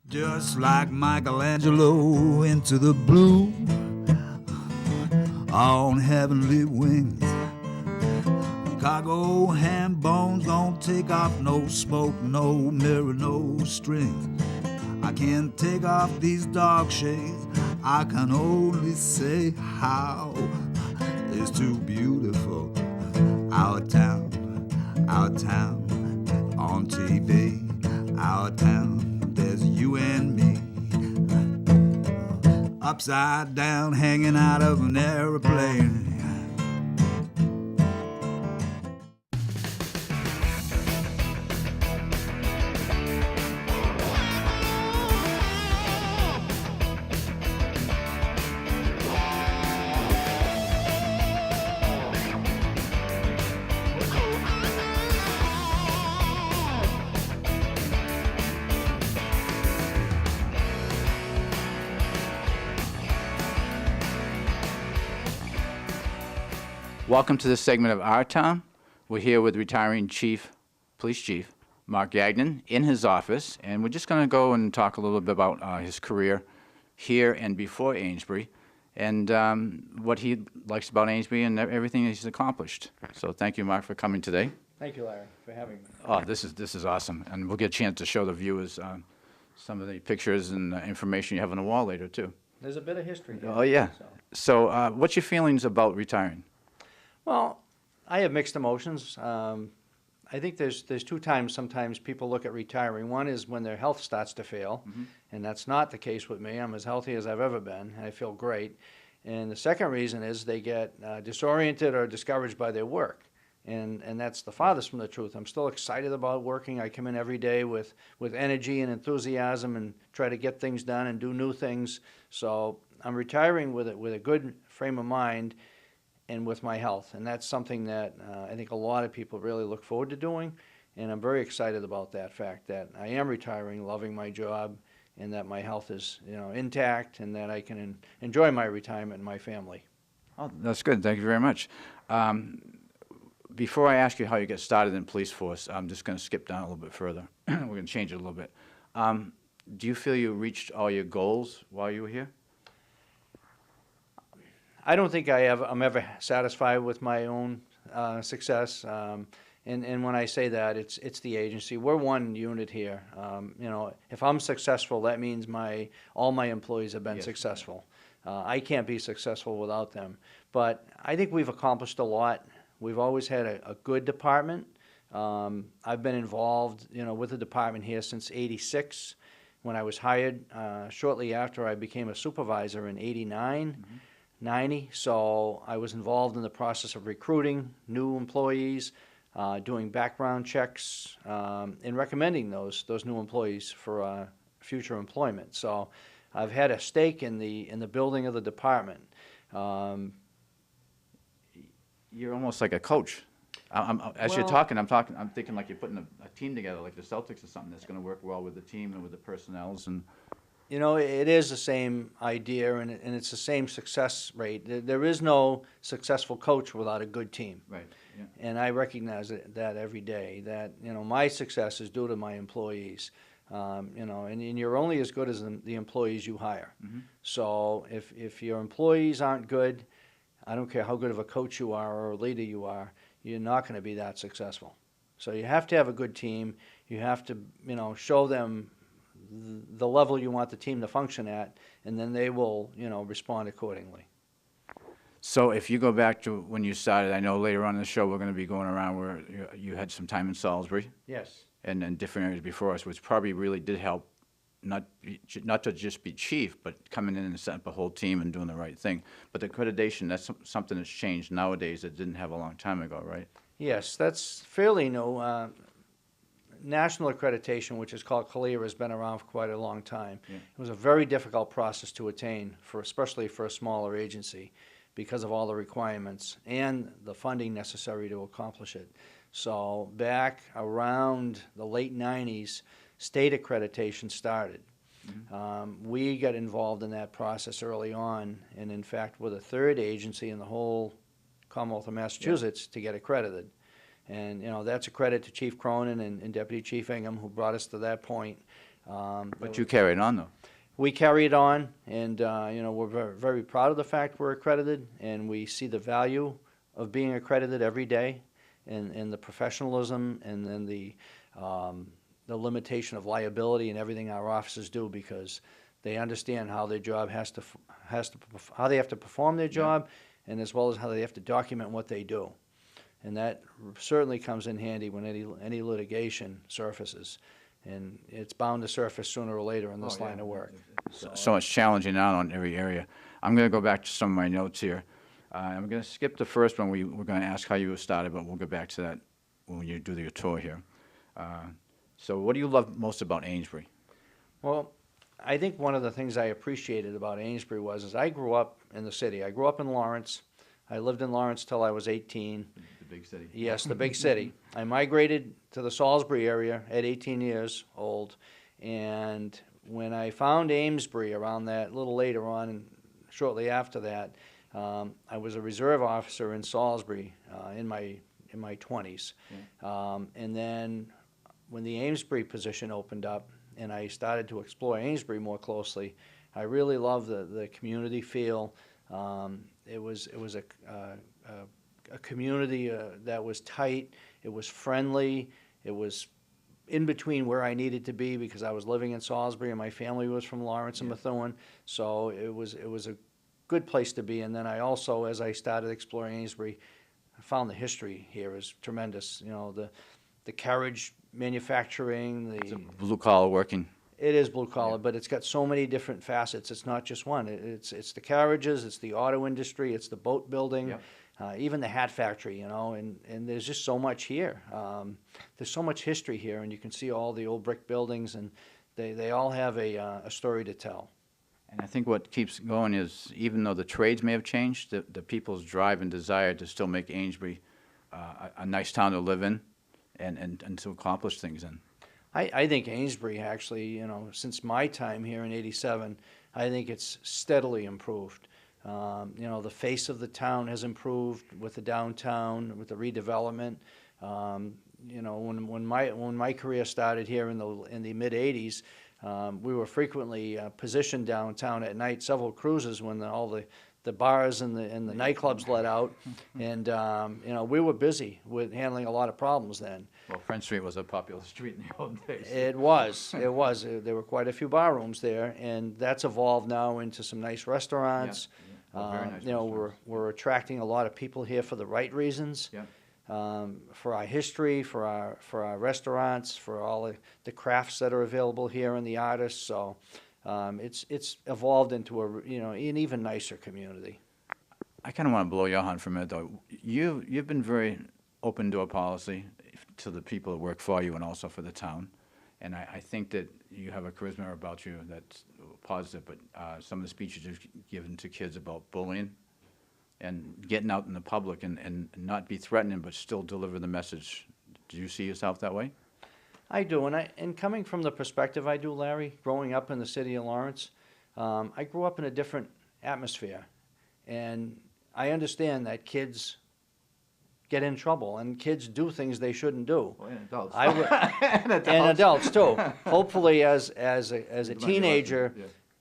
Just like Michelangelo into the blue on heavenly wings. Cargo hand bones don't take off, no smoke, no mirror, no strings. I can't take off these dark shades. I can only say how it's too beautiful. Our town on TV. Our town, there's you and me. Upside down, hanging out of an airplane. Welcome to this segment of Our Town. We're here with retiring Police Chief Mark Gagnon in his office, and we're just going to go and talk a little bit about his career here and before Amesbury, and what he likes about Amesbury and everything he's accomplished. So thank you, Mark, for coming today. Thank you, Larry, for having me. Oh, this is awesome, and we'll get a chance to show the viewers some of the pictures and information you have on the wall later, too. There's a bit of history here. Oh, yeah. So what's your feelings about retiring? Well, I have mixed emotions. I think there's two times sometimes people look at retiring. One is when their health starts to fail, and that's not the case with me. I'm as healthy as I've ever been, and I feel great. And the second reason is they get disoriented or discouraged by their work, and that's the farthest from the truth. I'm still excited about working. I come in every day with energy and enthusiasm and try to get things done and do new things. So I'm retiring with a good frame of mind and with my health, and that's something that I think a lot of people really look forward to doing, and I'm very excited about that fact that I am retiring, loving my job, and that my health is intact, and that I can enjoy my retirement and my family. Oh, that's good. Thank you very much. Before I ask you how you get started in police force, I'm just going to skip down a little bit further. We're going to change it a little bit. Do you feel you reached all your goals while you were here? I don't think I'm ever satisfied with my own success, and when I say that, it's the agency. We're one unit here. If I'm successful, that means all my employees have been successful. I can't be successful without them. But I think we've accomplished a lot. We've always had a good department. I've been involved, with the department here since '86, when I was hired. Shortly after I became a supervisor in '89. 90, so I was involved in the process of recruiting new employees, doing background checks, and recommending those new employees for future employment. So I've had a stake in the building of the department. You're almost like a coach. As you're talking, I'm thinking like you're putting a team together, like the Celtics or something that's going to work well with the team and with the personnels and. It is the same idea, and it's the same success rate. There is no successful coach without a good team. Right. Yeah. And I recognize that every day, that, my success is due to my employees. And you're only as good as the employees you hire. So if your employees aren't good, I don't care how good of a coach you are or a leader you are, you're not going to be that successful. So you have to have a good team. You have to, show them the level you want the team to function at, and then they will, respond accordingly. So if you go back to when you started, I know later on in the show we're going to be going around where you had some time in Salisbury. Yes. And then different areas before us, which probably really did help, not to just be chief, but coming in and setting up a whole team and doing the right thing. But the accreditation, that's something that's changed nowadays that didn't have a long time ago, right? Yes, that's fairly new. National accreditation, which is called CALIA, has been around for quite a long time. Yeah. It was a very difficult process to attain, especially for a smaller agency, because of all the requirements and the funding necessary to accomplish it. So back around the late 90s, state accreditation started. We got involved in that process early on, and in fact, we're the third agency in the whole Commonwealth of Massachusetts to get accredited. And that's a credit to Chief Cronin and Deputy Chief Ingham, who brought us to that point. But you carried on, though. We carry it on, and we're very, very proud of the fact we're accredited, and we see the value of being accredited every day, and the professionalism, and then the limitation of liability and everything our officers do, because they understand how their job how they have to perform their job, and as well as how they have to document what they do. And that certainly comes in handy when any litigation surfaces. And it's bound to surface sooner or later in this line of work. So it's challenging out on every area. I'm going to go back to some of my notes here. I'm going to skip the first one. We're going to ask how you started, but we'll get back to that when you do your tour here. So what do you love most about Amesbury? Well, I think one of the things I appreciated about Amesbury was I grew up in the city. I grew up in Lawrence. I lived in Lawrence till I was 18. The big city. Yes, the big city. I migrated to the Salisbury area at 18 years old, and when I found Amesbury around that, a little later on, and shortly after that, I was a reserve officer in Salisbury in my 20s. And then when the Amesbury position opened up and I started to explore Amesbury more closely, I really loved the community feel. It was a community that was tight. It was friendly. It was in between where I needed to be because I was living in Salisbury and my family was from Lawrence and Methuen. So it was a good place to be. And then I also, as I started exploring Amesbury, I found the history here is tremendous. You know, the carriage manufacturing, It's a blue collar working. It is blue collar, but it's got so many different facets. It's not just one. It's the carriages, it's the auto industry, it's the boat building, even the hat factory, you know, and there's just so much here. There's so much history here, and you can see all the old brick buildings, and they all have a story to tell. And I think what keeps going is, even though the trades may have changed, the people's drive and desire to still make Amesbury a nice town to live in and to accomplish things in. I think Amesbury actually, you know, since my time here in '87, I think it's steadily improved. You know, the face of the town has improved with the downtown, with the redevelopment. You know, when my career started here in the mid '80s, we were frequently positioned downtown at night, several cruises when all the bars and the nightclubs let out, and you know, we were busy with handling a lot of problems then. Well, French Street was a popular street in the old days. It was. There were quite a few bar rooms there, and that's evolved now into some nice restaurants. Well, very nice you know, restaurants. we're attracting a lot of people here for the right reasons. For our history, for our restaurants, for all the crafts that are available here and the artists. So it's evolved into an even nicer community. I kind of want to blow your horn for a minute, though. You've been very open door policy to the people that work for you and also for the town, and I think that you have a charisma about you that's positive. But some of the speeches you've given to kids about bullying and getting out in the public and not be threatening, but still deliver the message. Do you see yourself that way? I do, and coming from the perspective I do, Larry, growing up in the city of Lawrence, I grew up in a different atmosphere, and I understand that kids get in trouble, and kids do things they shouldn't do. Well, and adults. And adults too. Hopefully, as a teenager,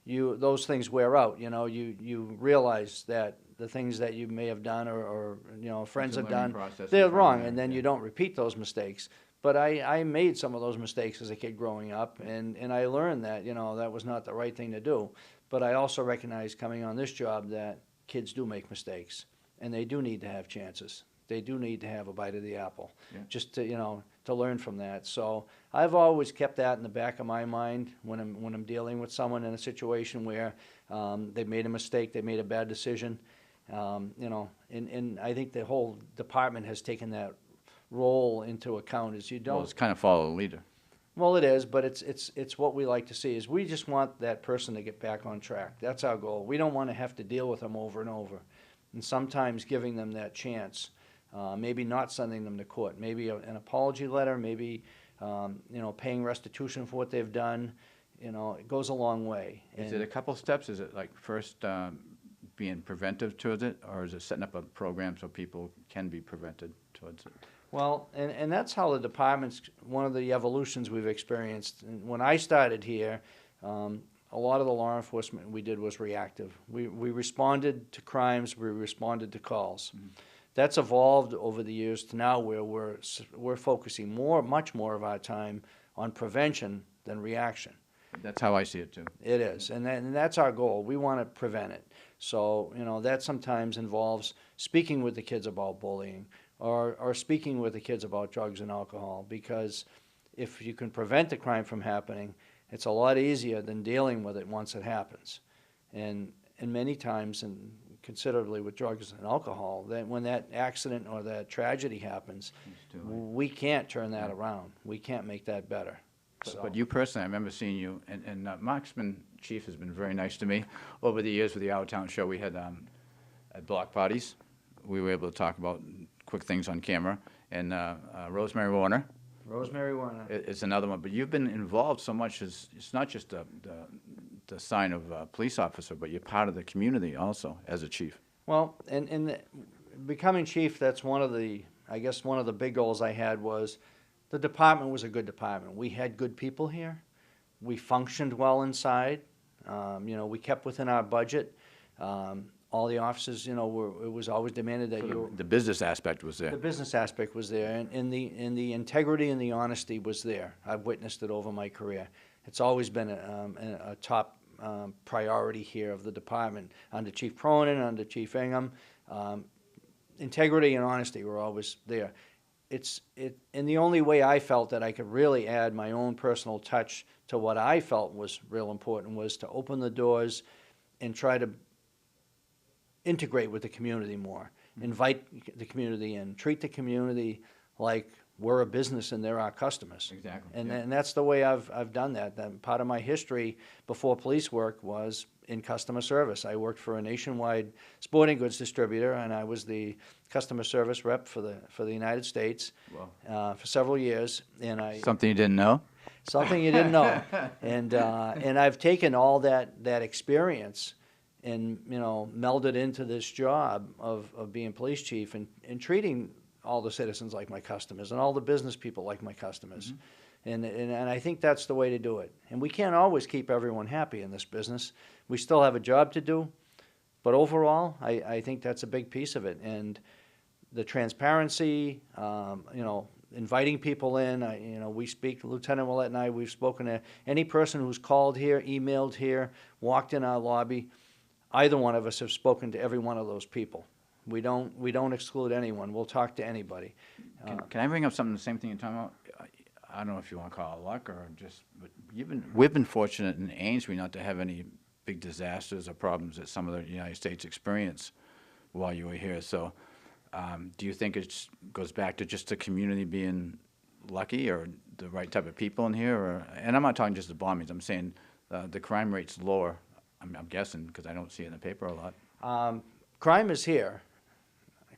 those things wear out. You know, you realize that the things that you may have done or you know friends have done, they're wrong, and then you don't repeat those mistakes. But I made some of those mistakes as a kid growing up, and I learned that, you know, that was not the right thing to do. But I also recognize coming on this job that kids do make mistakes, and they do need to have chances. They do need to have a bite of the apple, just to learn from that. So I've always kept that in the back of my mind when I'm dealing with someone in a situation where they made a mistake, they made a bad decision. You know, and I think the whole department has taken that role into account. As you don't. Well, it's kind of follow the leader. Well, it is, but it's what we like to see. Is we just want that person to get back on track. That's our goal. We don't want to have to deal with them over and over, and sometimes giving them that chance. Maybe not sending them to court. Maybe an apology letter. Maybe paying restitution for what they've done. You know, it goes a long way. Is it a couple steps? Is it like first being preventive towards it, or is it setting up a program so people can be prevented towards it? Well, and that's how the department's, one of the evolutions we've experienced. And when I started here, a lot of the law enforcement we did was reactive. We responded to crimes, we responded to calls. Mm-hmm. That's evolved over the years to now where we're focusing much more of our time on prevention than reaction. That's how I see it too. It is, and that's our goal. We want to prevent it. So, that sometimes involves speaking with the kids about bullying or speaking with the kids about drugs and alcohol, because if you can prevent the crime from happening, it's a lot easier than dealing with it once it happens. And many times, and considerably with drugs and alcohol, that when that accident or that tragedy happens, we can't turn that around. We can't make that better. But you personally, I remember seeing you, and Marksman Chief has been very nice to me over the years with the out-of-town show. We had at block parties, we were able to talk about quick things on camera, and Rosie Werner. Rosemary Werner. It's another one, but you've been involved so much as it's not just the sign of a police officer, but you're part of the community also as a chief. Well, and becoming chief, that's one of the big goals I had was the department was a good department. We had good people here. We functioned well inside. We kept within our budget. All the officers, it was always demanded that the business aspect was there. The business aspect was there, and the integrity and the honesty was there. I've witnessed it over my career. It's always been a top priority here of the department. Under Chief Cronin, under Chief Ingham, integrity and honesty were always there. And the only way I felt that I could really add my own personal touch to what I felt was real important was to open the doors and try to integrate with the community more, invite the community in, treat the community like we're a business and they're our customers. Exactly. And that's the way I've done that. Part of my history before police work was in customer service. I worked for a nationwide sporting goods distributor, and I was the customer service rep for the United States. Wow. For several years. And something you didn't know? Something you didn't know. And I've taken all that experience and melded into this job of being police chief and treating all the citizens like my customers and all the business people like my customers. Mm-hmm. And I think that's the way to do it. And we can't always keep everyone happy in this business. We still have a job to do. But overall, I think that's a big piece of it. And the transparency, inviting people in, we speak, Lieutenant Willett and I, we've spoken to any person who's called here, emailed here, walked in our lobby. Either one of us have spoken to every one of those people. We don't exclude anyone. We'll talk to anybody. Can I bring up something, the same thing you're talking about? I don't know if you want to call it luck or just, but we've been fortunate in Amesbury not to have any big disasters or problems that some of the United States experience while you were here. So do you think it goes back to just the community being lucky or the right type of people in here? And I'm not talking just the bombings. I'm saying the crime rate's lower, I'm guessing, because I don't see it in the paper a lot. Crime is here.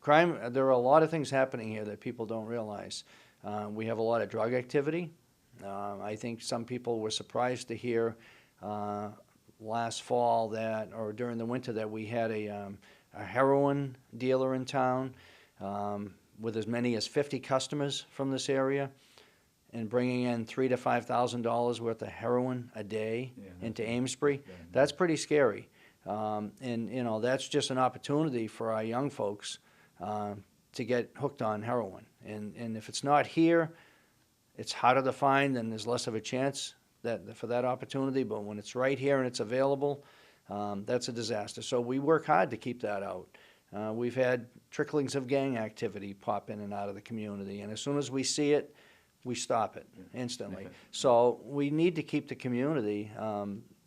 There are a lot of things happening here that people don't realize. We have a lot of drug activity. I think some people were surprised to hear last fall or during the winter that we had a heroin dealer in town with as many as 50 customers from this area and bringing in $3,000 to $5,000 worth of heroin a day into Amesbury. That's pretty scary. And that's just an opportunity for our young folks to get hooked on heroin. And if it's not here, it's harder to find and there's less of a chance for that opportunity. But when it's right here and it's available, that's a disaster. So we work hard to keep that out. We've had tricklings of gang activity pop in and out of the community, and as soon as we see it, we stop it instantly. So we need to keep the community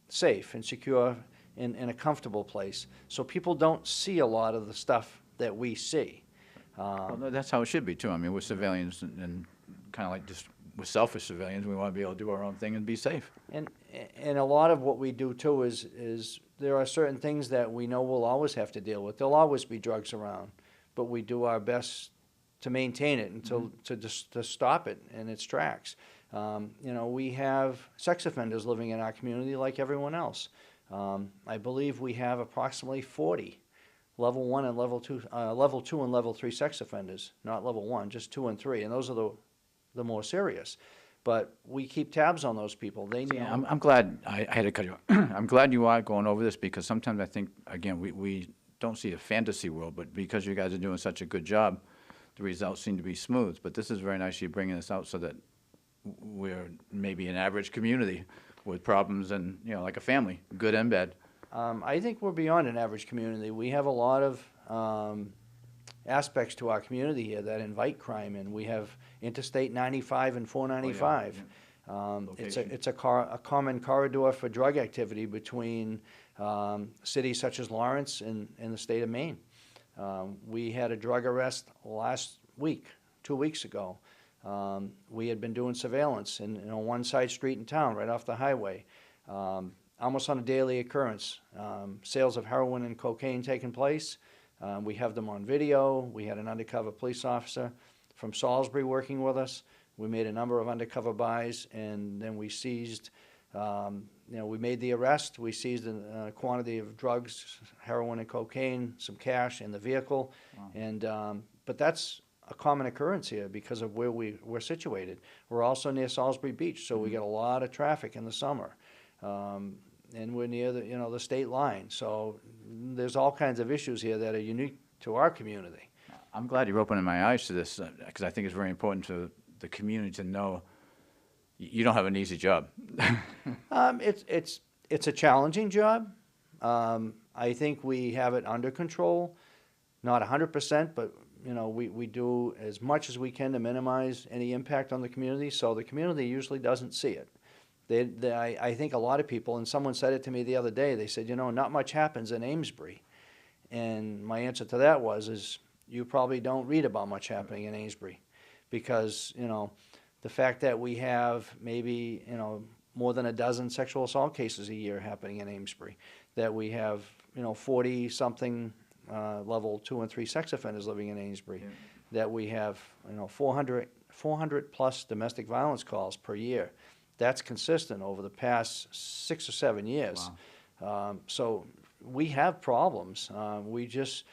safe and secure in a comfortable place so people don't see a lot of the stuff that we see. Well, that's how it should be, too. I mean, we're civilians and kind of like just we're selfish civilians. We want to be able to do our own thing and be safe. And a lot of what we do, too, is there are certain things that we know we'll always have to deal with. There'll always be drugs around, but we do our best to maintain it and to stop it in its tracks. We have sex offenders living in our community like everyone else. I believe we have approximately 40 level 1 and level 2, level 2 and level 3 sex offenders, not level 1, just 2 and 3, and those are the more serious. But we keep tabs on those people. They See, know. I'm glad, I had to cut you off. I'm glad you are going over this, because sometimes I think, again, we don't see a fantasy world, but because you guys are doing such a good job, the results seem to be smooth. But this is very nice you bringing this out so that we're maybe an average community with problems and, you know, like a family, good and bad. I think we're beyond an average community. We have a lot of aspects to our community here that invite crime in. We have Interstate 95 and 495. It's a common corridor for drug activity between cities such as Lawrence and the state of Maine. We had a drug arrest last week, 2 weeks ago. We had been doing surveillance in one side street in town, right off the highway, almost on a daily occurrence. Sales of heroin and cocaine taking place. We have them on video. We had an undercover police officer from Salisbury working with us. We made a number of undercover buys, and then we seized, we made the arrest. We seized a quantity of drugs, heroin and cocaine, some cash in the vehicle. Wow. And but that's a common occurrence here because of where we're situated. We're also near Salisbury Beach, so we get a lot of traffic in the summer. And we're near the state line. So there's all kinds of issues here that are unique to our community. I'm glad you're opening my eyes to this, because I think it's very important to the community to know you don't have an easy job. It's a challenging job. I think we have it under control, not 100%, but we do as much as we can to minimize any impact on the community. So the community usually doesn't see it. I think a lot of people, and someone said it to me the other day, they said, not much happens in Amesbury. And my answer to that is you probably don't read about much happening in Amesbury, because, the fact that we have maybe, more than a dozen sexual assault cases a year happening in Amesbury, that we have, 40-something level 2 and 3 sex offenders living in Amesbury, that we have, 400 plus domestic violence calls per year. That's consistent over the past 6 or 7 years. Wow. So we have problems. We just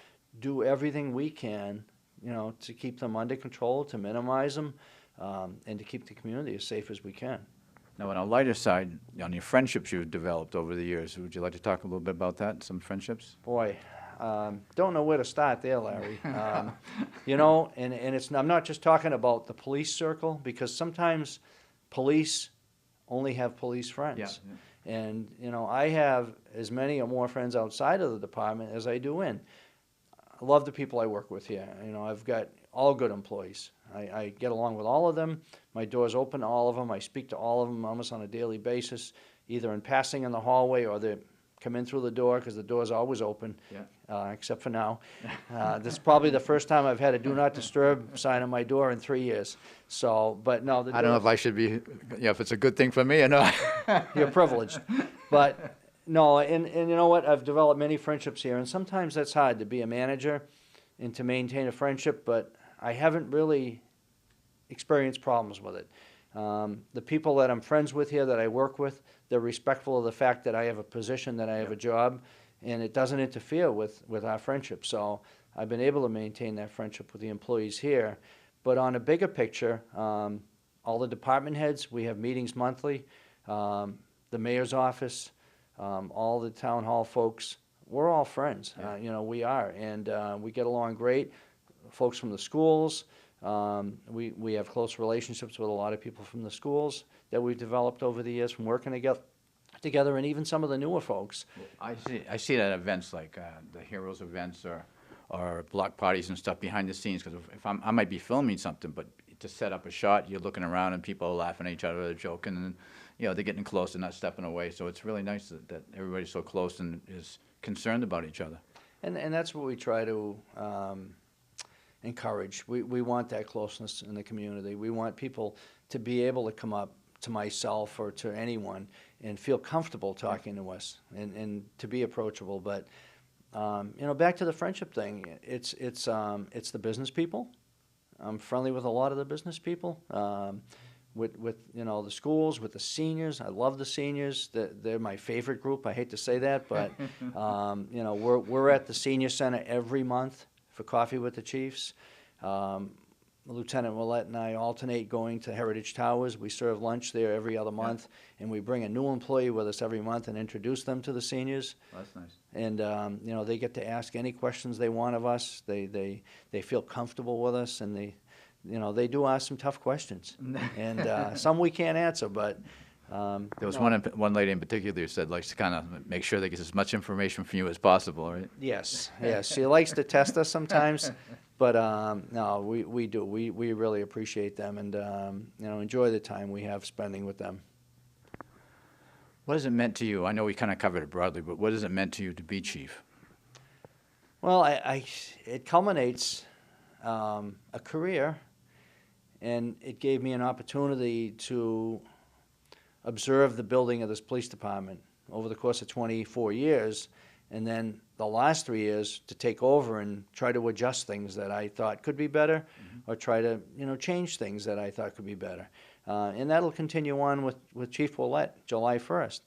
do everything we can, to keep them under control, to minimize them, and to keep the community as safe as we can. Now, on a lighter side, on your friendships you've developed over the years, would you like to talk a little bit about that, some friendships? Boy, don't know where to start there, Larry. And I'm not just talking about the police circle, because sometimes police only have police friends. Yeah. And, I have as many or more friends outside of the department as I do in. I love the people I work with here. I've got all good employees. I get along with all of them. My door's open to all of them. I speak to all of them almost on a daily basis, either in passing in the hallway or they come in through the door, because the door's always open, except for now. This is probably the first time I've had a do not disturb sign on my door in 3 years. So, but no. I don't know if I should be, if it's a good thing for me or not. You're privileged. But no, and you know what? I've developed many friendships here, and sometimes that's hard to be a manager and to maintain a friendship, but I haven't really experienced problems with it. The people that I'm friends with here, that I work with, they're respectful of the fact that I have a position, that I have a job, and it doesn't interfere with our friendship. So I've been able to maintain that friendship with the employees here. But on a bigger picture, all the department heads, we have meetings monthly, the mayor's office, all the town hall folks, we're all friends. We are, and we get along great. Folks from the schools, we have close relationships with a lot of people from the schools that we've developed over the years from working together, and even some of the newer folks. I see it at events like the Heroes events or block parties and stuff behind the scenes, because if I might be filming something, but to set up a shot, you're looking around and people are laughing at each other, they're joking, and they're getting close and not stepping away. So it's really nice that everybody's so close and is concerned about each other. And that's what we try to encourage. We want that closeness in the community. We want people to be able to come up to myself or to anyone and feel comfortable talking to us and to be approachable. But back to the friendship thing, it's the business people. I'm friendly with a lot of the business people. with the schools, with the seniors. I love the seniors. They're my favorite group. I hate to say that, but we're at the senior center every month for coffee with the chiefs. Lieutenant Willett and I alternate going to Heritage Towers. We serve lunch there every other month, and we bring a new employee with us every month and introduce them to the seniors. Well, that's nice. And they get to ask any questions they want of us. They feel comfortable with us, and they do ask some tough questions, and some we can't answer, but. There was one lady in particular who said likes to kind of make sure they get as much information from you as possible, right? Yes. She likes to test us sometimes, but no, we do. We really appreciate them, and enjoy the time we have spending with them. What has it meant to you? I know we kind of covered it broadly, but what has it meant to you to be chief? Well, it culminates a career, and it gave me an opportunity to observe the building of this police department over the course of 24 years, and then the last 3 years to take over and try to adjust things that I thought could be better, or try to change things that I thought could be better. And that'll continue on with Chief Willett, July 1st.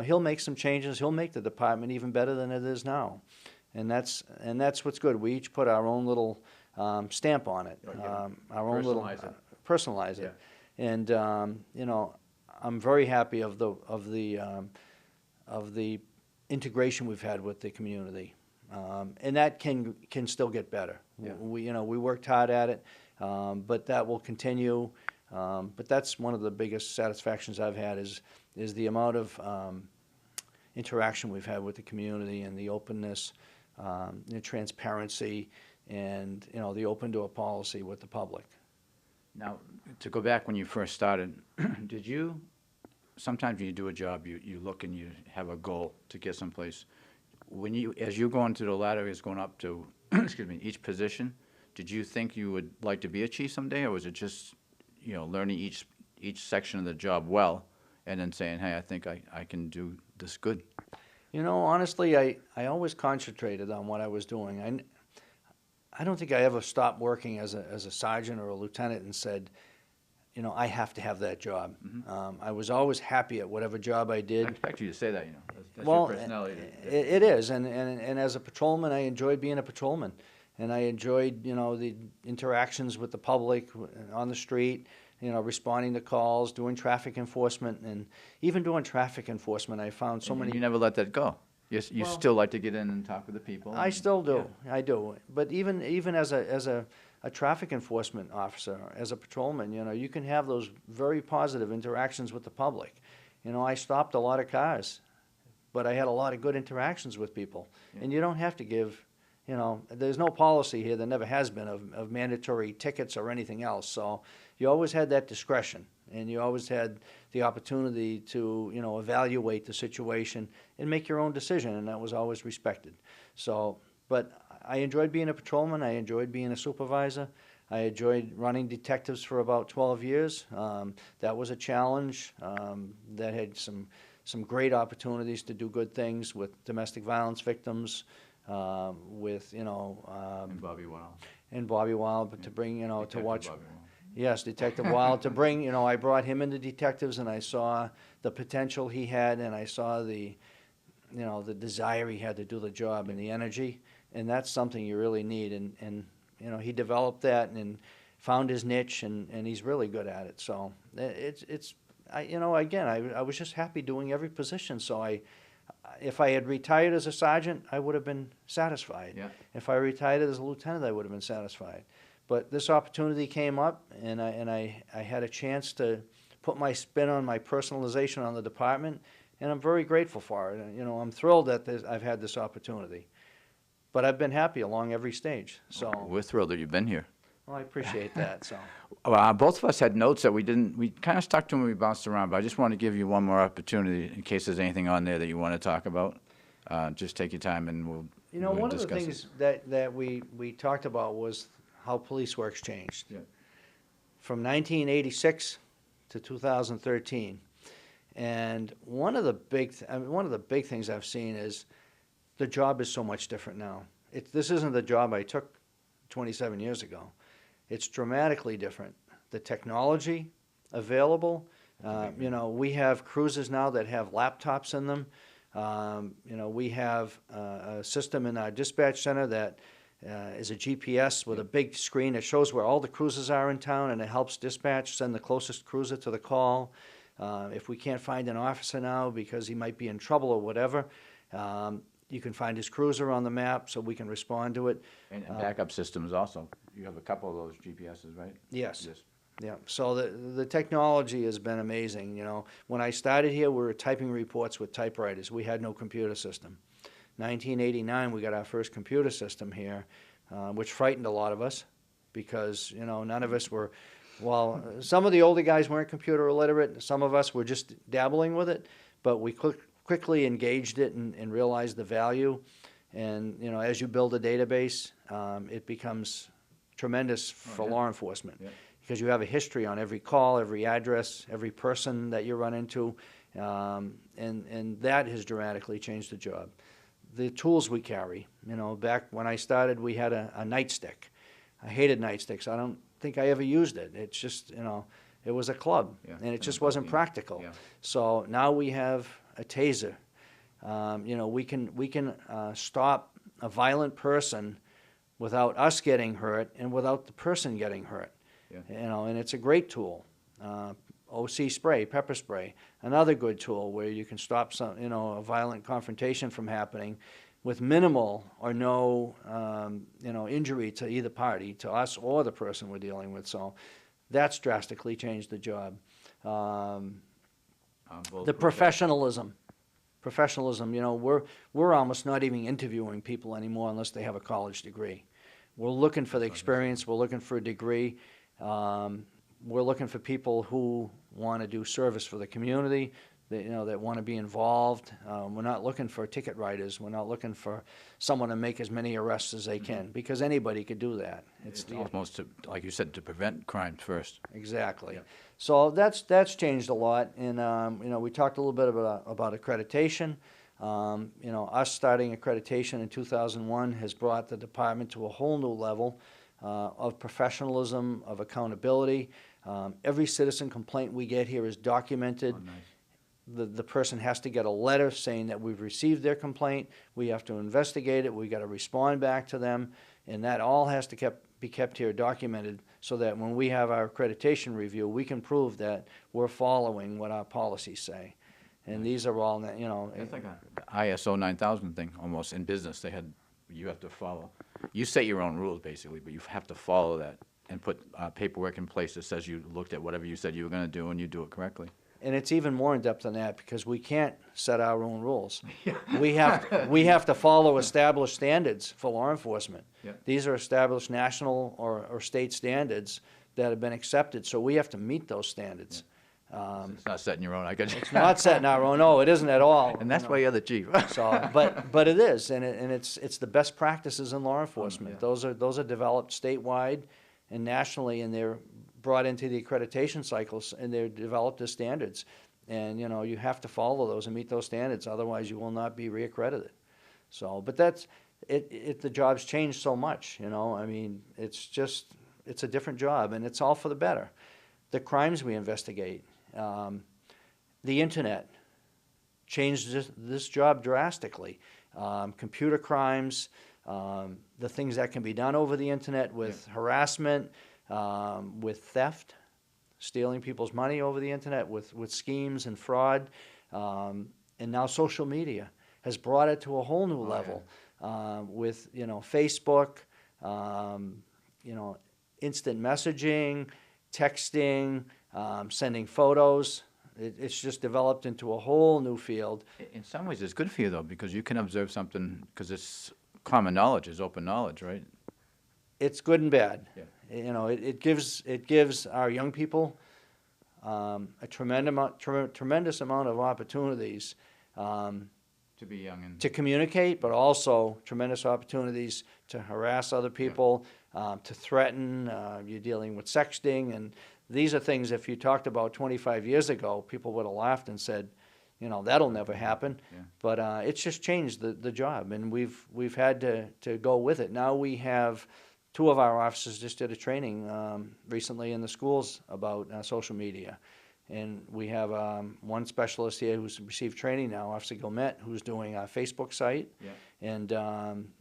He'll make some changes. He'll make the department even better than it is now, and that's what's good. We each put our own little stamp on it, our own little personalize it, and I'm very happy of the integration we've had with the community, and that can still get better. Yeah. We worked hard at it, but that will continue. But that's one of the biggest satisfactions I've had is the amount of interaction we've had with the community, and the openness, the transparency, and the open door policy with the public. Now, to go back when you first started, sometimes when you do a job, you look and you have a goal to get someplace. As you go into the ladder, is going up to, excuse me, each position, did you think you would like to be a chief someday, or was it just, learning each section of the job well, and then saying, hey, I think I can do this good? Honestly, I always concentrated on what I was doing. I don't think I ever stopped working as a sergeant or a lieutenant and said, I have to have that job. Mm-hmm. I was always happy at whatever job I did. I expect you to say that, That's well, your personality. It is, and as a patrolman, I enjoyed being a patrolman. And I enjoyed, the interactions with the public on the street, responding to calls, doing traffic enforcement. And even doing traffic enforcement, I found so many... You never let that go. You still like to get in and talk with the people? I still do. Yeah. I do. But even as a traffic enforcement officer, as a patrolman, you can have those very positive interactions with the public. I stopped a lot of cars, but I had a lot of good interactions with people. Yeah. And you don't have to give, there's no policy here, there never has been, of mandatory tickets or anything else. So you always had that discretion, and you always had the opportunity to, evaluate the situation and make your own decision, and that was always respected. So, but I enjoyed being a patrolman. I enjoyed being a supervisor. I enjoyed running detectives for about 12 years. That was a challenge. That had some great opportunities to do good things with domestic violence victims, with and Bobby Wild. And Bobby Wild, but to bring to watch. Bobby Wild. Yes, Detective Wild, to bring, I brought him into detectives, and I saw the potential he had, and I saw the desire he had to do the job, and the energy, and that's something you really need, and he developed that and found his niche, and he's really good at it. So I was just happy doing every position. So if I had retired as a sergeant, I would have been satisfied. Yeah. If I retired as a lieutenant, I would have been satisfied. But this opportunity came up, and I had a chance to put my spin on my personalization on the department, and I'm very grateful for it. I'm thrilled that I've had this opportunity. But I've been happy along every stage. So we're thrilled that you've been here. Well, I appreciate that. So both of us had notes that we kind of stuck to them when we bounced around, but I just want to give you one more opportunity in case there's anything on there that you want to talk about. Just take your time, and we'll one discuss of the things that we talked about was how police work's changed. Yeah. From 1986 to 2013. And one of the big things I've seen is the job is so much different now. This isn't the job I took 27 years ago. It's dramatically different. The technology, available. You know, we have cruisers now that have laptops in them. You know, we have a system in our dispatch center that is a GPS with a big screen that shows where all the cruisers are in town, and it helps dispatch send the closest cruiser to the call. If we can't find an officer now because he might be in trouble or whatever, you can find his cruiser on the map so we can respond to it. And backup systems also. You have a couple of those GPSs, right? Yes. Yes. Yeah, so the technology has been amazing. You know, when I started here, we were typing reports with typewriters. We had no computer system. 1989, we got our first computer system here, which frightened a lot of us because, you know, none of us were, well, some of the older guys weren't computer illiterate. Some of us were just dabbling with it, but we quickly engaged it and realized the value. And, you know, as you build a database, it becomes tremendous for law enforcement. Yeah. Because you have a history on every call, every address, every person that you run into, and that has dramatically changed the job. The tools we carry, you know, back when I started, we had a nightstick. I hated nightsticks. I don't think I ever used it. It's just, you know, it was a club, and it just wasn't practical. Yeah. So now we have a taser. You know, we can stop a violent person without us getting hurt and without the person getting hurt. Yeah. You know, and it's a great tool. OC spray, pepper spray, another good tool where you can stop some, you know, a violent confrontation from happening with minimal or no, you know, injury to either party, to us or the person we're dealing with. So that's drastically changed the job. The professionalism, you know, we're almost not even interviewing people anymore unless they have a college degree. We're looking for the experience. We're looking for a degree. We're looking for people who want to do service for the community, that, you know, that want to be involved. We're not looking for ticket writers. We're not looking for someone to make as many arrests as they can, because anybody could do that. It's almost, like you said, to prevent crime first. Exactly. Yeah. So that's changed a lot. And, you know, we talked a little bit about accreditation. You know, us starting accreditation in 2001 has brought the department to a whole new level of professionalism, of accountability. Every citizen complaint we get here is documented. Oh, nice. The person has to get a letter saying that we've received their complaint. We have to investigate it. We've got to respond back to them. And that all has to be kept here documented so that when we have our accreditation review, we can prove that we're following what our policies say. And these are all, you know. It's like an ISO 9000 thing almost in business. You have to follow. You set your own rules basically, but you have to follow that and put paperwork in place that says you looked at whatever you said you were going to do and you do it correctly. And it's even more in depth than that because we can't set our own rules. we have to follow established standards for law enforcement. Yeah. These are established national or state standards that have been accepted, so we have to meet those standards. Yeah. It's not setting your own. I guess it's not setting our own. No, it isn't at all. And that's why you're the chief. So, but it is, and it's the best practices in law enforcement. Yeah. Those are developed statewide and nationally, and they're brought into the accreditation cycles, and they're developed as standards. And you know, you have to follow those and meet those standards, otherwise you will not be reaccredited. So, but that's it. The job's changed so much. You know, I mean, it's a different job, and it's all for the better. The crimes we investigate. The internet changed this job drastically. Computer crimes, the things that can be done over the internet with harassment, with theft, stealing people's money over the internet, with schemes and fraud, and now social media has brought it to a whole new level. With, you know, Facebook, you know, instant messaging, texting, sending photos. It's just developed into a whole new field. In some ways, it's good for you, though, because you can observe something, because it's common knowledge, it's open knowledge, right? It's good and bad. Yeah. You know, it gives our young people a tremendous amount of opportunities to be young and to communicate, but also tremendous opportunities to harass other people, to threaten. You're dealing with sexting, and these are things, if you talked about 25 years ago, people would have laughed and said, you know, that'll never happen. Yeah. But it's just changed the job, and we've had to go with it. Now we have two of our officers just did a training recently in the schools about social media. And we have one specialist here who's received training now, Officer Gilmet, who's doing a Facebook site. Yeah. And,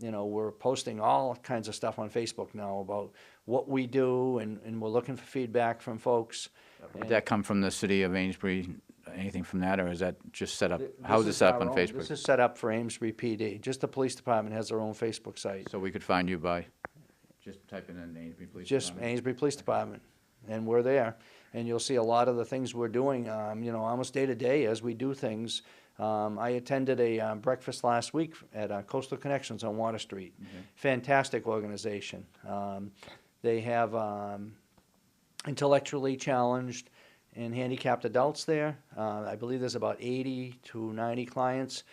we're posting all kinds of stuff on Facebook now about what we do, and we're looking for feedback from folks. Did that come from the city of Amesbury, anything from that, or is that just set up? How is it set up on Facebook? This is set up for Amesbury PD. Just the police department has their own Facebook site. So we could find you by just typing in Amesbury Police Just Department? Amesbury Police Department, and we're there. And you'll see a lot of the things we're doing, almost day to day as we do things. I attended a breakfast last week at Coastal Connections on Water Street. Okay. Fantastic organization. They have intellectually challenged and handicapped adults there. I believe there's about 80 to 90 clients.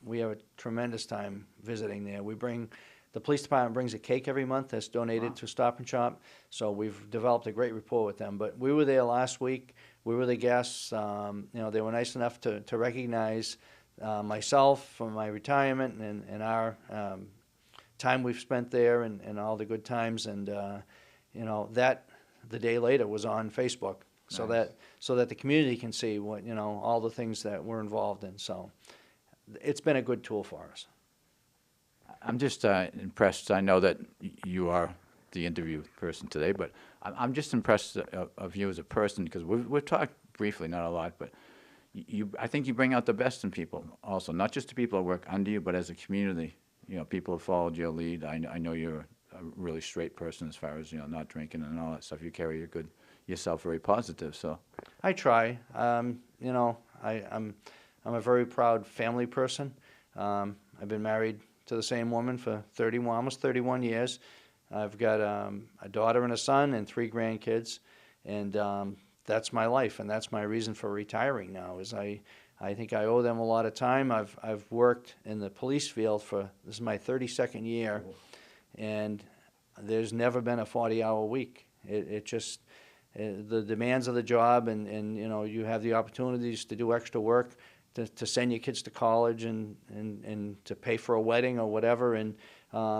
We have a tremendous time visiting there. The police department brings a cake every month that's donated to Stop and Shop, so we've developed a great rapport with them. But we were there last week. We were the guests. They were nice enough to recognize myself for my retirement and our time we've spent there and all the good times. And that the day later was on Facebook, so Nice. that the community can see what all the things that we're involved in. So it's been a good tool for us. I'm just impressed. I know that you are the interview person today, but I'm just impressed of you as a person, because we've talked briefly, not a lot, but I think you bring out the best in people also, not just the people that work under you, but as a community. People have followed your lead. I know you're a really straight person as far as, not drinking and all that stuff. You carry yourself very positive, so. I try. I'm a very proud family person. I've been married to the same woman for almost 31 years. I've got a daughter and a son and 3 grandkids, and that's my life, and that's my reason for retiring now. Is I think I owe them a lot of time. I've worked in the police field this is my 32nd year, and there's never been a 40-hour week. It just the demands of the job, and you have the opportunities to do extra work, to send your kids to college and to pay for a wedding or whatever, and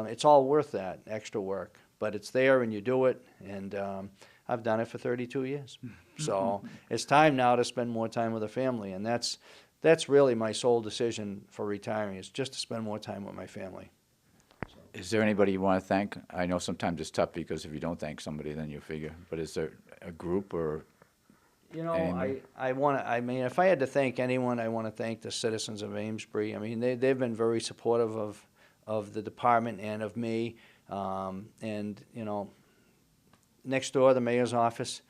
it's all worth that extra work. But it's there, and you do it, and I've done it for 32 years. So it's time now to spend more time with the family, and that's really my sole decision for retiring, is just to spend more time with my family. Is there anybody you want to thank? I know sometimes it's tough, because if you don't thank somebody, then you figure. But is there a group or? If I had to thank anyone, I want to thank the citizens of Amesbury. I mean, they've been very supportive of the department and of me. Next door, the mayor's office,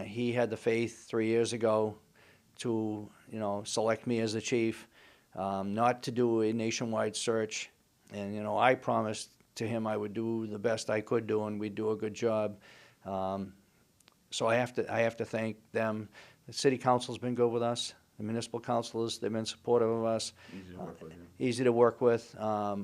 he had the faith 3 years ago to, select me as the chief, not to do a nationwide search. And, I promised to him I would do the best I could do, and we'd do a good job. So I have to thank them. The city council's been good with us. The municipal councilors, they've been supportive of us. Easy to work with. Easy to work with.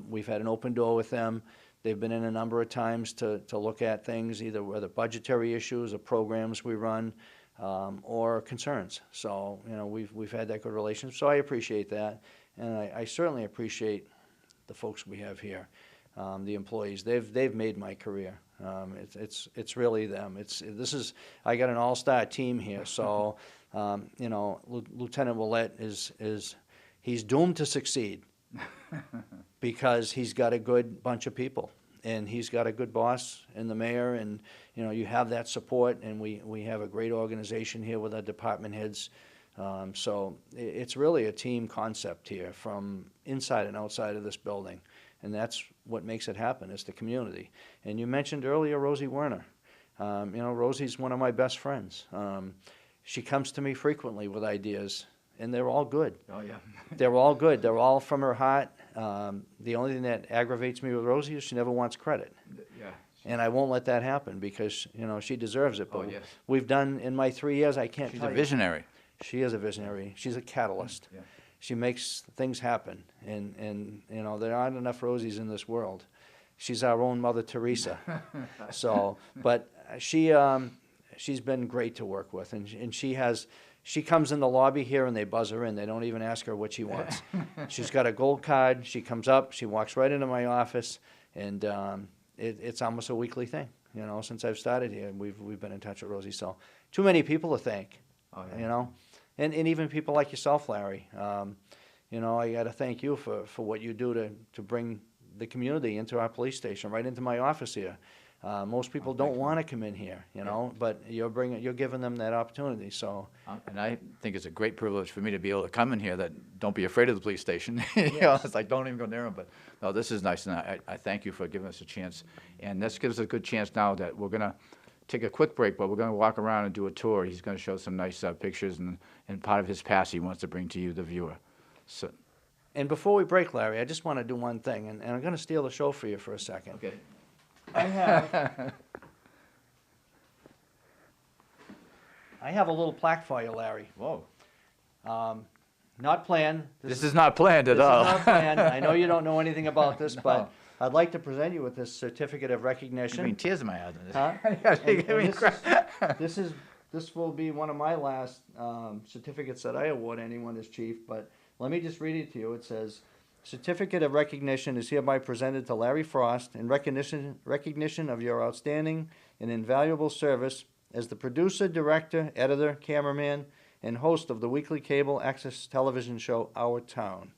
We've had an open door with them. They've been in a number of times to look at things, either whether budgetary issues or programs we run, or concerns. So, we've had that good relationship. So I appreciate that. And I certainly appreciate the folks we have here, the employees. They've made my career. It's really them. I got an all-star team here. So, Lieutenant Willett he's doomed to succeed because he's got a good bunch of people, and he's got a good boss in the mayor, and you have that support, and we have a great organization here with our department heads. So it's really a team concept here from inside and outside of this building. And that's what makes it happen, is the community. And you mentioned earlier Rosie Werner. Rosie's one of my best friends. She comes to me frequently with ideas, and they're all good. Oh, yeah. They're all good. They're all from her heart. The only thing that aggravates me with Rosie is she never wants credit. Yeah. And I won't let that happen, because, she deserves it. But Oh, yes. we've done, in my 3 years, I can't She's tell a you. visionary. She is a visionary. She's a catalyst. Yeah. She makes things happen, and there aren't enough Rosies in this world. She's our own Mother Teresa. So, but she's been great to work with, and she comes in the lobby here and they buzz her in. They don't even ask her what she wants. She's got a gold card. She comes up. She walks right into my office, and it's almost a weekly thing. Since I've started here, we've been in touch with Rosie. So too many people to thank. Oh, yeah. And even people like yourself, Larry. I got to thank you for what you do to bring the community into our police station, right into my office here. Most people don't want to come in here, but you're giving them that opportunity. So, and I think it's a great privilege for me to be able to come in here. That don't be afraid of the police station. It's like don't even go near them. But no, this is nice, and I thank you for giving us a chance. And this gives us a good chance now that we're gonna take a quick break, but we're gonna walk around and do a tour. He's gonna show some nice pictures and part of his past he wants to bring to you, the viewer. So. And before we break, Larry, I just want to do one thing, and I'm going to steal the show for you for a second. Okay. I have a little plaque for you, Larry. Whoa. Not planned. This is not planned at all. This is not planned. I know you don't know anything about this, but I'd like to present you with this certificate of recognition. I mean, tears in my eyes. Huh? This will be one of my last certificates that I award anyone as chief, but let me just read it to you. It says, "Certificate of recognition is hereby presented to Larry Frost in recognition of your outstanding and invaluable service as the producer, director, editor, cameraman, and host of the weekly cable access television show, Our Town.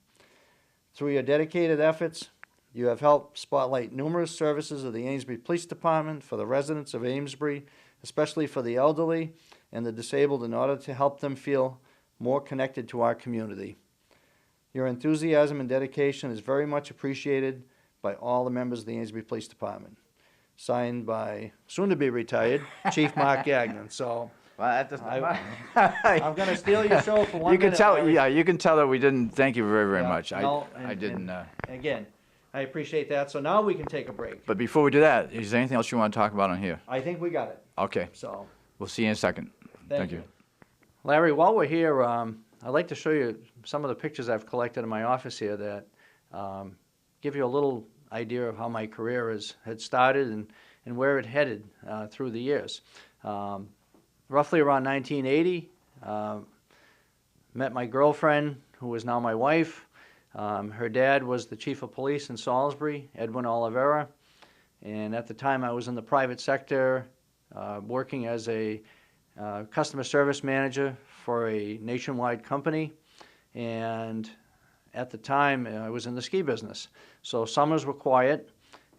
Through your dedicated efforts, you have helped spotlight numerous services of the Amesbury Police Department for the residents of Amesbury, especially for the elderly and the disabled, in order to help them feel more connected to our community. Your enthusiasm and dedication is very much appreciated by all the members of the Amesbury Police Department." Signed by soon-to-be retired Chief Mark Gagnon. So Well, I'm going to steal your show for 1 minute. You can tell, Larry. yeah, you can tell that we didn't thank you very Yeah, much. no, I didn't. Again, I appreciate that. So now we can take a break. But before we do that, is there anything else you want to talk about on here? I think we got it. Okay, So we'll see you in a second. thank you. Larry, while we're here, I'd like to show you some of the pictures I've collected in my office here that give you a little idea of how my career had started and where it headed through the years. Roughly around 1980, met my girlfriend, who is now my wife. Her dad was the chief of police in Salisbury, Edwin Oliveira. And at the time, I was in the private sector, working as a customer service manager for a nationwide company. And at the time, I was in the ski business. So summers were quiet.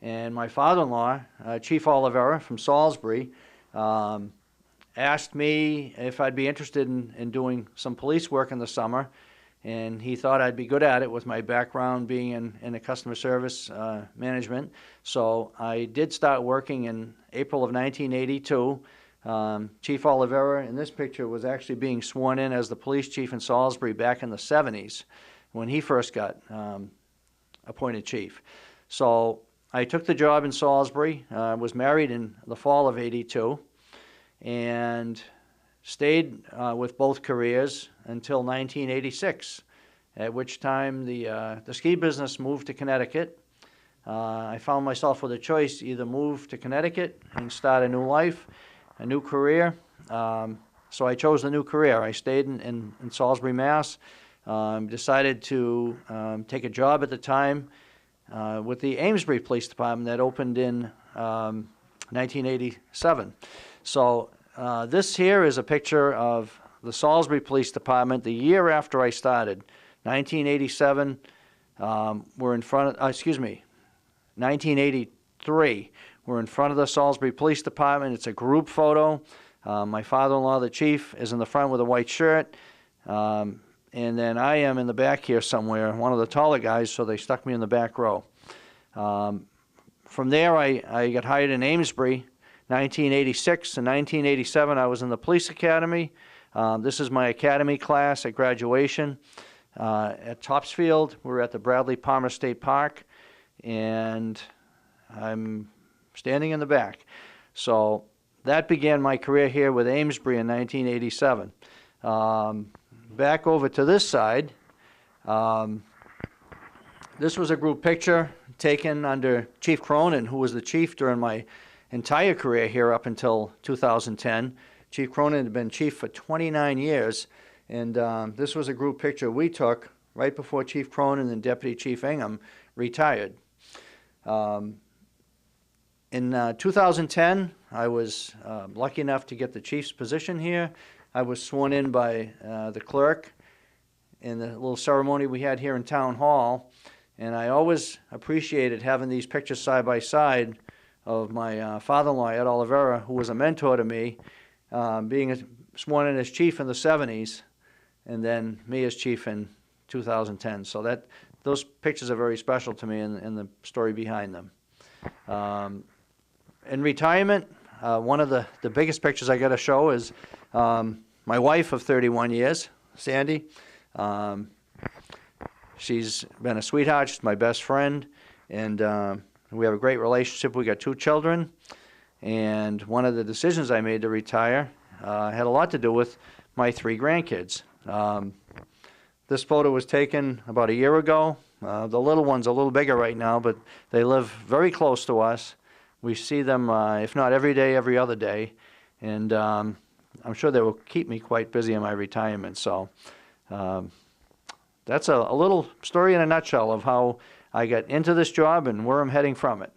And my father-in-law, Chief Oliveira from Salisbury, asked me if I'd be interested in doing some police work in the summer. And he thought I'd be good at it with my background being in the customer service management. So I did start working in April of 1982. Chief Oliveira in this picture was actually being sworn in as the police chief in Salisbury back in the 70s when he first got appointed chief. So I took the job in Salisbury, was married in the fall of '82, and stayed with both careers until 1986, at which time the ski business moved to Connecticut. I found myself with a choice: either move to Connecticut and start a new life, a new career. So I chose the new career. I stayed in Salisbury, Mass. Decided to take a job at the time with the Amesbury Police Department that opened in 1987. So this here is a picture of the Salisbury Police Department the year after I started, 1987. We're in front of, 1983. We're in front of the Salisbury Police Department. It's a group photo. My father-in-law, the chief, is in the front with a white shirt. And then I am in the back here somewhere, one of the taller guys, so they stuck me in the back row. From there, I got hired in Amesbury, 1986. In 1987, I was in the police academy. This is my academy class at graduation. At Topsfield, we're at the Bradley Palmer State Park, and I'm standing in the back. So that began my career here with Amesbury in 1987. Back over to this side, this was a group picture taken under Chief Cronin, who was the chief during my entire career here up until 2010. Chief Cronin had been chief for 29 years, and this was a group picture we took right before Chief Cronin and Deputy Chief Ingham retired. In 2010, I was lucky enough to get the chief's position here. I was sworn in by the clerk in the little ceremony we had here in Town Hall, and I always appreciated having these pictures side by side of my father-in-law, Ed Oliveira, who was a mentor to me, being sworn in as chief in the 70s, and then me as chief in 2010. So those pictures are very special to me, and the story behind them. In retirement, one of the biggest pictures I got to show is my wife of 31 years, Sandy. She's been a sweetheart. She's my best friend, and we have a great relationship. We got 2 children, and one of the decisions I made to retire had a lot to do with my 3 grandkids. This photo was taken about a year ago. The little one's a little bigger right now, but they live very close to us. We see them, if not every day, every other day, and I'm sure they will keep me quite busy in my retirement. So that's a little story in a nutshell of how I got into this job and where I'm heading from it.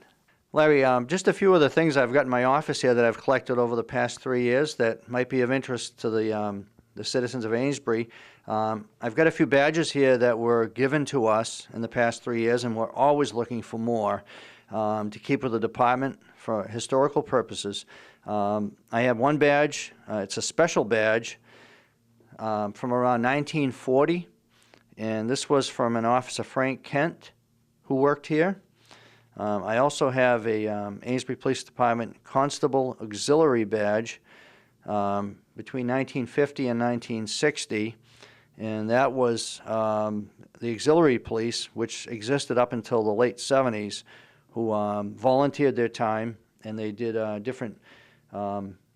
Larry, just a few of the things I've got in my office here that I've collected over the past 3 years that might be of interest to the citizens of Amesbury. I've got a few badges here that were given to us in the past 3 years, and we're always looking for more to keep with the department for historical purposes. I have one badge. It's a special badge from around 1940, and this was from an Officer Frank Kent who worked here. I also have a Amesbury Police Department Constable Auxiliary badge between 1950 and 1960, and that was the auxiliary police, which existed up until the late 70s, who volunteered their time, and they did different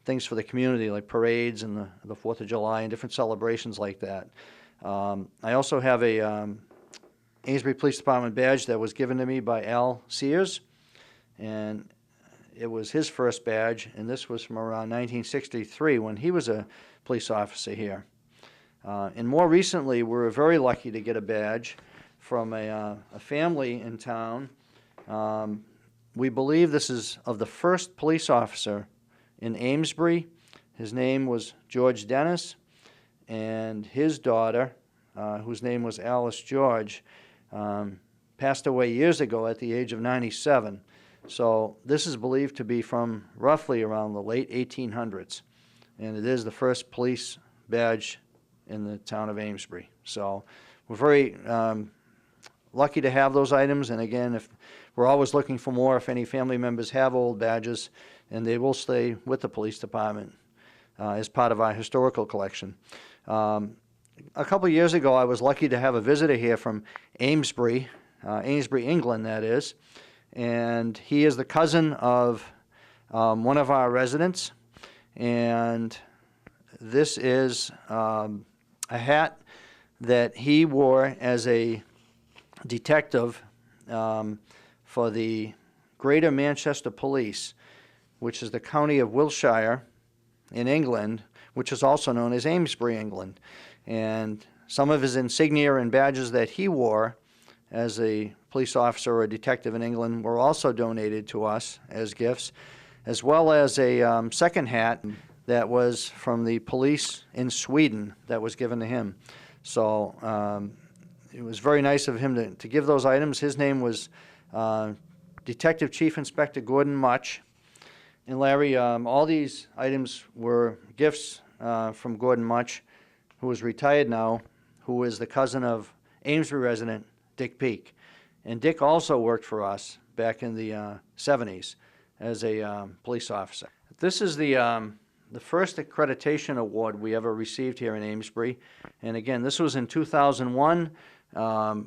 things for the community, like parades and the 4th of July and different celebrations like that. I also have a Amesbury Police Department badge that was given to me by Al Sears, and it was his first badge, and this was from around 1963 when he was a police officer here. And more recently, we were very lucky to get a badge from a family in town. We believe this is of the first police officer in Amesbury. His name was George Dennis, and his daughter, whose name was Alice George, passed away years ago at the age of 97. So this is believed to be from roughly around the late 1800s, and it is the first police badge in the town of Amesbury. So we're very lucky to have those items, and again, if we're always looking for more. If any family members have old badges, and they will stay with the police department as part of our historical collection. A couple of years ago, I was lucky to have a visitor here from Amesbury, Amesbury, England, that is, and he is the cousin of one of our residents, and this is a hat that he wore as a detective for the Greater Manchester Police, which is the county of Wiltshire in England, which is also known as Amesbury, England. And some of his insignia and badges that he wore as a police officer or a detective in England were also donated to us as gifts, as well as a second hat that was from the police in Sweden that was given to him. So it was very nice of him to give those items. His name was Detective Chief Inspector Gordon Much. And Larry, all these items were gifts from Gordon Much, who is retired now, who is the cousin of Amesbury resident Dick Peak. And Dick also worked for us back in the 70s as a police officer. This is the first accreditation award we ever received here in Amesbury. And again, this was in 2001. We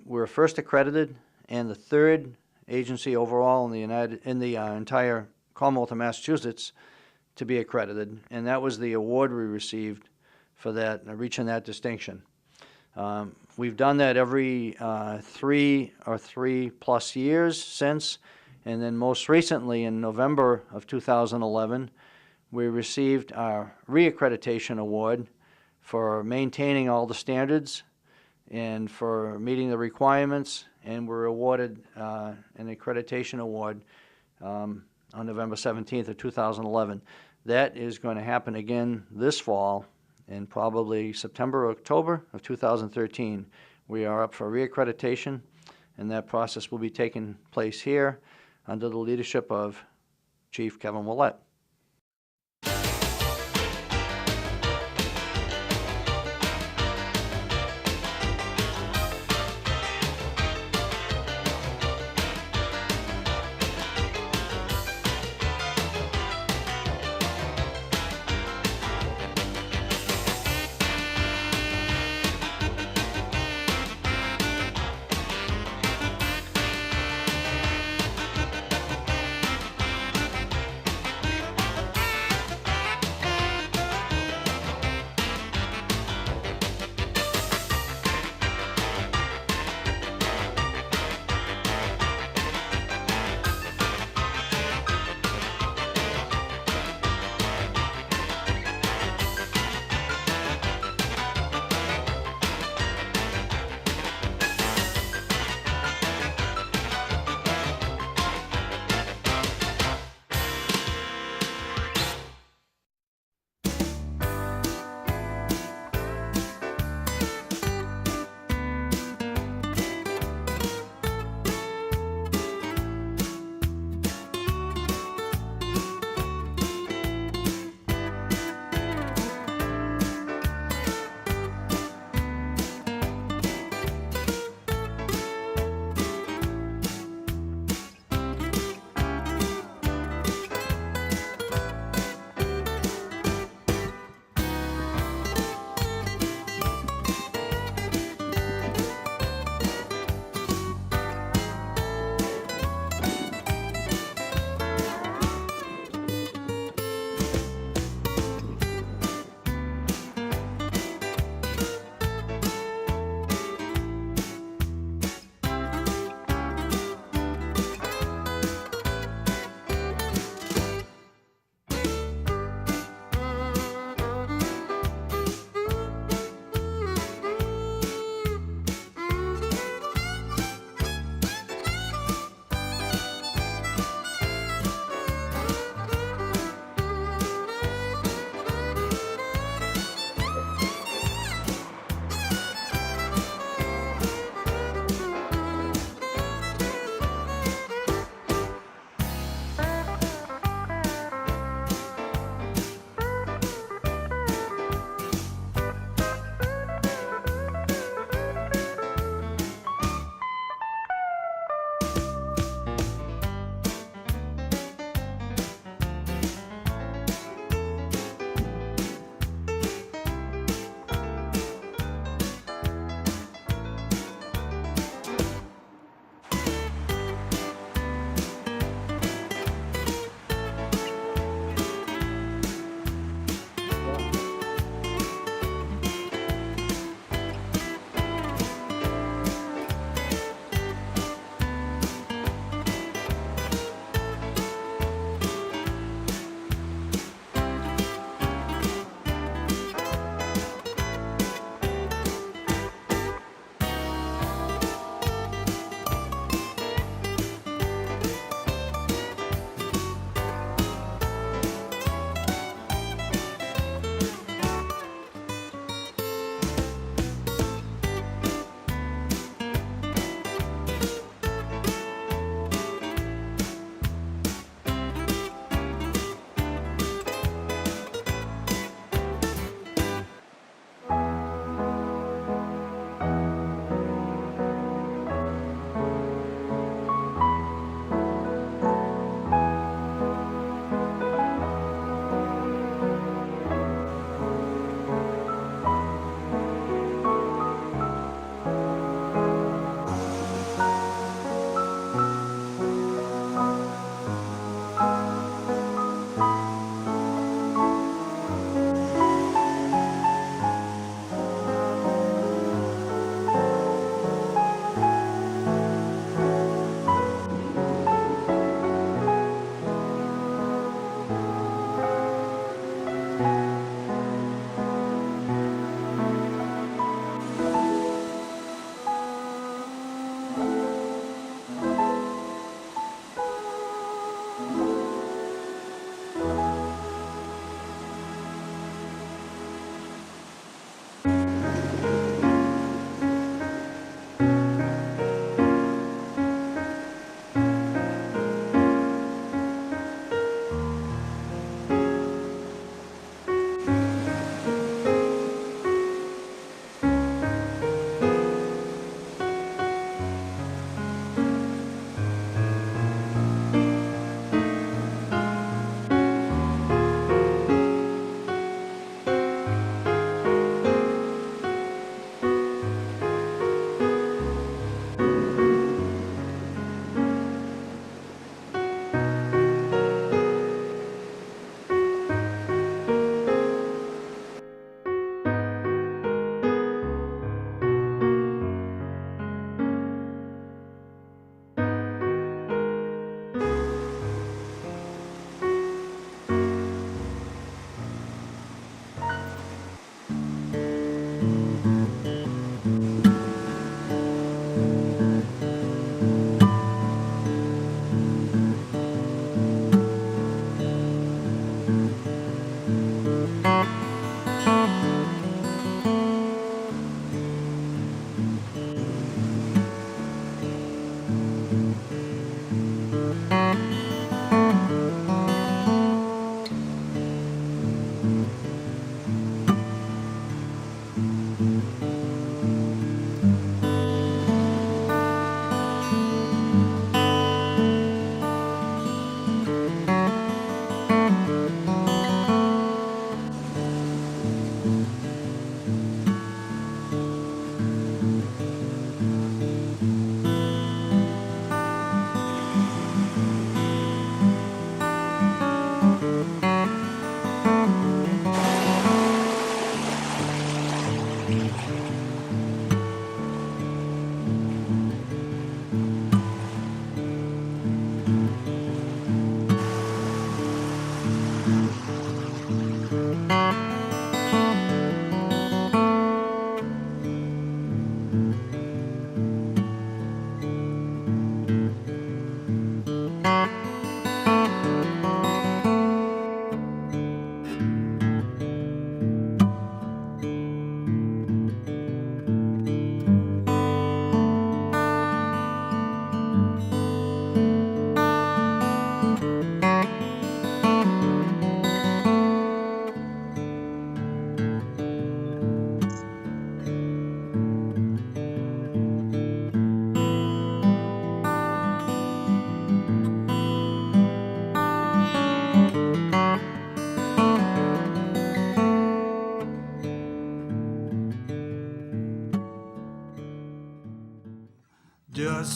were first accredited and the third agency overall in the entire Commonwealth of Massachusetts to be accredited, and that was the award we received for that, reaching that distinction. We've done that every 3 or 3+ years since, and then most recently in November of 2011, we received our reaccreditation award for maintaining all the standards and for meeting the requirements, and we're awarded an accreditation award on November 17th of 2011. That is going to happen again this fall, in probably September or October of 2013. We are up for reaccreditation, and that process will be taking place here under the leadership of Chief Kevin Willett.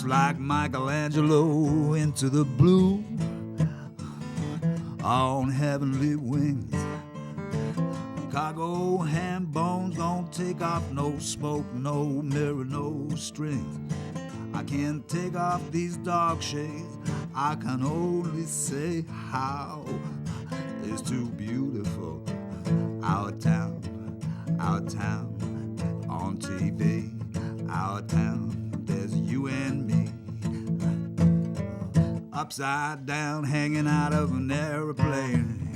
just like Michelangelo into the blue on heavenly wings. Cargo ham bones don't take off, no smoke, no mirror, no strings. I can't take off these dark shades, I can only say how it's too beautiful. Our town on TV, our town, there's you and me. Upside down, hanging out of an airplane.